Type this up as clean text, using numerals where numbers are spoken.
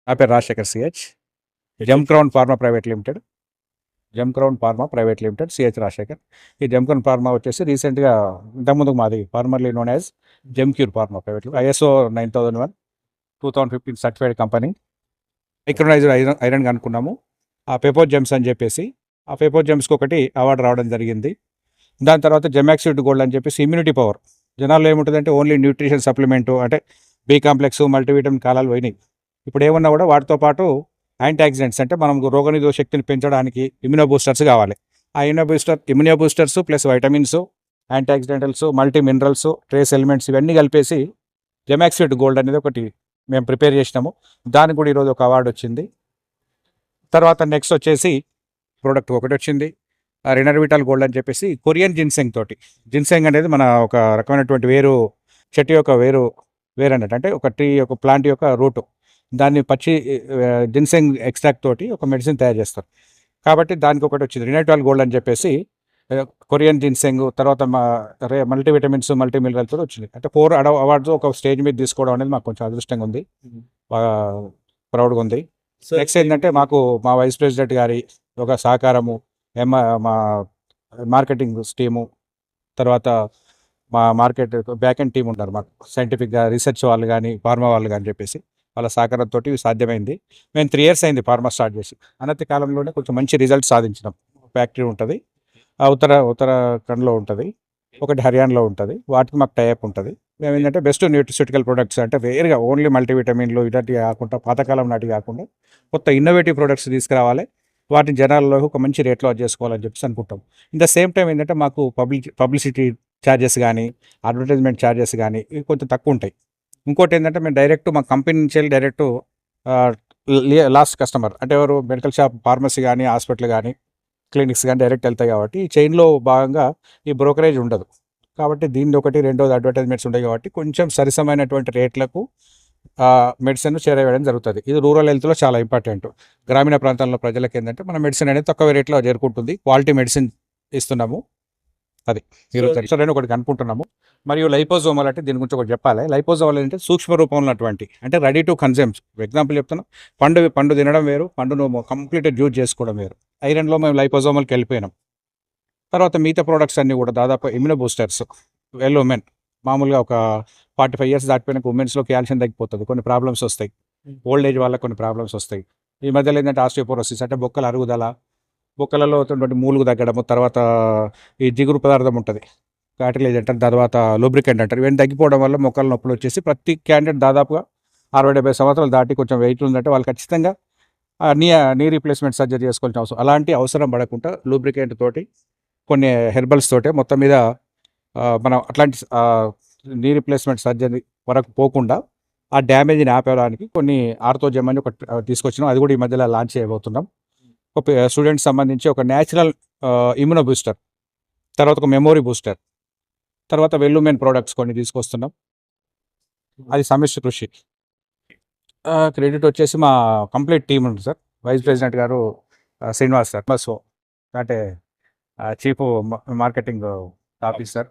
నా పేరు Rajasekhar CH. Gem Crown Pharma private limited. Gem Crown Pharma private limited CH Rajasekhar. ఈ Gem Crown Pharma వచ్చేసి రీసెంట్గా ఇంతకుముందు మాది formerly known as Gem Cure Pharma private limited, ISO 9001 2015 certified company. Micronized iron కనుక్కున్నాము. ఆ paper Gems అని చెప్పేసి ఆ పేపర్ జెమ్స్కి ఒకటి అవార్డు రావడం జరిగింది. దాని తర్వాత జెమాక్సిడ్ గోల్డ్ అని చెప్పేసి ఇమ్యూనిటీ పవర్. జనాల్లో ఏముంటుందంటే ఓన్లీ న్యూట్రిషన్ సప్లిమెంటు, అంటే బి కాంప్లెక్స్, మల్టీవిటమిన్ కాలాలు పోయినాయి. ఇప్పుడు ఏమన్నా కూడా వాటితో పాటు యాంటీ ఆక్సిడెంట్స్, అంటే మనం రోగనిరోధక శక్తిని పెంచడానికి ఇమ్యూనో బూస్టర్స్ కావాలి. ఆ immuno boosters plus vitamins, anti oxidentals, multi minerals, trace elements ఇవన్నీ కలిపేసి జెమాక్సిడ్ గోల్డ్ అనేది ఒకటి మేము ప్రిపేర్ చేసినాము. దానికి కూడా ఈరోజు ఒక అవార్డు వచ్చింది. తర్వాత నెక్స్ట్ వచ్చేసి ప్రోడక్ట్ ఒకటి వచ్చింది, రినర్విటాల్ గోల్డ్ అని చెప్పేసి కొరియన్ జిన్సెంగ్ తోటి. జిన్సెంగ్ అనేది మన ఒక రకమైనటువంటి చెట్టు యొక్క వేరు అన్నట్టు, అంటే ఒక ట్రీ యొక్క ప్లాంట్ యొక్క రూటు. దాన్ని పచ్చి జిన్సెంగ్ ఎక్స్ట్రాక్ట్ తోటి ఒక మెడిసిన్ తయారు చేస్తారు. కాబట్టి దానికి ఒకటి వచ్చింది రినర్విటాల్ గోల్డ్ అని చెప్పేసి కొరియన్ జిన్సెంగ్. తర్వాత మల్టీవిటమిన్స్, మల్టీ మినరల్స్ కూడా వచ్చింది. అంటే 4 అవార్డ్స్ ఒక స్టేజ్ మీద తీసుకోవడం అనేది మాకు కొంచెం అదృష్టంగా ఉంది, బాగా ప్రౌడ్గా ఉంది. నెక్స్ట్ ఏంటంటే మాకు మా వైస్ ప్రెసిడెంట్ గారి ఒక సహకారము, మా మార్కెటింగ్ టీము, తర్వాత మా మార్కెట్ బ్యాక్ ఎండ్ టీం ఉంటారు మాకు, సైంటిఫిక్గా రీసెర్చ్ వాళ్ళు కానీ ఫార్మా వాళ్ళు కానీ చెప్పేసి వాళ్ళ సహకారంతో సాధ్యమైంది. మేము 3 years అయింది ఫార్మా స్టార్ట్ చేసి. అనతి కాలంలోనే కొంచెం మంచి రిజల్ట్ సాధించినాం. ఫ్యాక్టరీ ఉంటుంది, ఉత్తరాఖండ్లో ఉంటుంది, ఒకటి హర్యానాలో ఉంటుంది. వాటికి మాకు టైఅప్ ఉంటుంది. మేము ఏంటంటే బెస్ట్ న్యూట్రిసిటికల్ ప్రొడక్ట్స్, అంటే వేరుగా ఓన్లీ మల్టీవిటమిన్లు ఇలాంటివి కాకుండా, పాతకాలం నాటివి కాకుండా కొత్త ఇన్నోవేటివ్ ప్రొడక్ట్స్ తీసుకురావాలి, వాటిని జనాల్లో ఒక మంచి రేట్లో చేసుకోవాలని చెప్పేసి అనుకుంటాం. ఇన్ ద సేమ్ టైం ఏంటంటే మాకు పబ్లిసిటీ ఛార్జెస్ కానీ, అడ్వర్టైజ్మెంట్ ఛార్జెస్ కానీ ఇవి కొంచెం తక్కువ ఉంటాయి. ఇంకోటి ఏంటంటే మేము డైరెక్ట్ మా కంపెనీ నుంచి వెళ్ళి డైరెక్ట్ లాస్ట్ కస్టమర్, అంటే ఎవరు మెడికల్ షాప్, ఫార్మసీ కానీ, హాస్పిటల్ కానీ, క్లినిక్స్ కానీ డైరెక్ట్ వెళ్తాయి. కాబట్టి ఈ చైన్లో భాగంగా ఈ బ్రోకరేజ్ ఉండదు. కాబట్టి దీన్ని ఒకటి, రెండోది అడ్వర్టైజ్మెంట్స్ ఉంటాయి. కాబట్టి కొంచెం సరిసమైనటువంటి రేట్లకు మెడిసిన్ చేరవేయడం జరుగుతుంది. ఇది రూరల్ హెల్త్లో చాలా ఇంపార్టెంట్. గ్రామీణ ప్రాంతాల్లో ప్రజలకు ఏంటంటే మన మెడిసిన్ అనేది తక్కువ రేట్లో చేరుకుంటుంది, క్వాలిటీ మెడిసిన్ ఇస్తున్నాము. అది ఈరోజు నేను ఒకటి అనుకుంటున్నాము. మరియు లైపోజోమల్ అంటే దీని గురించి ఒకటి చెప్పాలి. లైపోజోమల్ అంటే సూక్ష్మ రూపంలో ఉన్నటువంటి, అంటే రెడీ టు కన్జ్యూమ్. ఎగ్జాంపుల్ చెప్తున్నా, పండు తినడం వేరు, పండును కంప్లీట్ జ్యూస్ చేసుకోవడం వేరు. ఐరన్లో మేము లైపోజోమల్కి వెళ్ళిపోయినాం. తర్వాత మిగతా ప్రోడక్ట్స్ అన్నీ కూడా దాదాపు ఇమ్యూనో బూస్టర్స్. ఉమెన్ మామూలుగా ఒక 45 years దాటిపోయిన ఉమెన్స్లో కాల్షియం తగ్గిపోతుంది, కొన్ని ప్రాబ్లమ్స్ వస్తాయి. ఓల్డ్ ఏజ్ వాళ్ళకి కొన్ని ప్రాబ్లమ్స్ వస్తాయి. ఈ మధ్యలో ఏంటంటే ఆస్టియోపోరోసిస్, అంటే బొక్కల అరుగుదల, బొక్కలలో ఉన్నటువంటి మూలుగు తగ్గడము, తర్వాత ఈ జిగురు పదార్థం ఉంటుంది, కార్టిలేజ్ అంటారు, తర్వాత లూబ్రికెంట్ అంటారు, ఇవన్నీ తగ్గిపోవడం వల్ల మొక్కల నొప్పులు వచ్చేసి ప్రతి క్యాండిడేట్ దాదాపుగా 60-70 సంవత్సరాలు దాటి కొంచెం వెయిట్ ఉందంటే వాళ్ళు ఖచ్చితంగా నీ రీప్లేస్మెంట్ సర్జరీ చేసుకోవాల్సిన అవసరం. అలాంటి అవసరం పడకుండా లూబ్రికెంట్ తోటి, కొన్ని హెర్బల్స్ తోటే మొత్తం మీద మనం అట్లాంటి నీ రీప్లేస్మెంట్ సర్జరీ వరకు పోకుండా ఆ డ్యామేజ్ని ఆపేయడానికి కొన్ని ఆర్థోజెమ్ అని ఒకటి తీసుకొచ్చినాం. అది కూడా ఈ మధ్యలో లాంచ్ చేయబోతున్నాం. ఒక స్టూడెంట్స్ సంబంధించి ఒక న్యాచురల్ ఇమ్యూనో బూస్టర్, తర్వాత ఒక మెమోరీ బూస్టర్, తర్వాత వెల్లుమెన్ ప్రోడక్ట్స్ కొన్ని తీసుకొస్తున్నాం. అది సమిష్టి కృషి. క్రెడిట్ వచ్చేసి మా కంప్లీట్ టీం ఉంది సార్. వైస్ ప్రెసిడెంట్ గారు శ్రీనివాస్ సార్, సో అంటే చీఫ్ మార్కెటింగ్ ఆఫీసర్,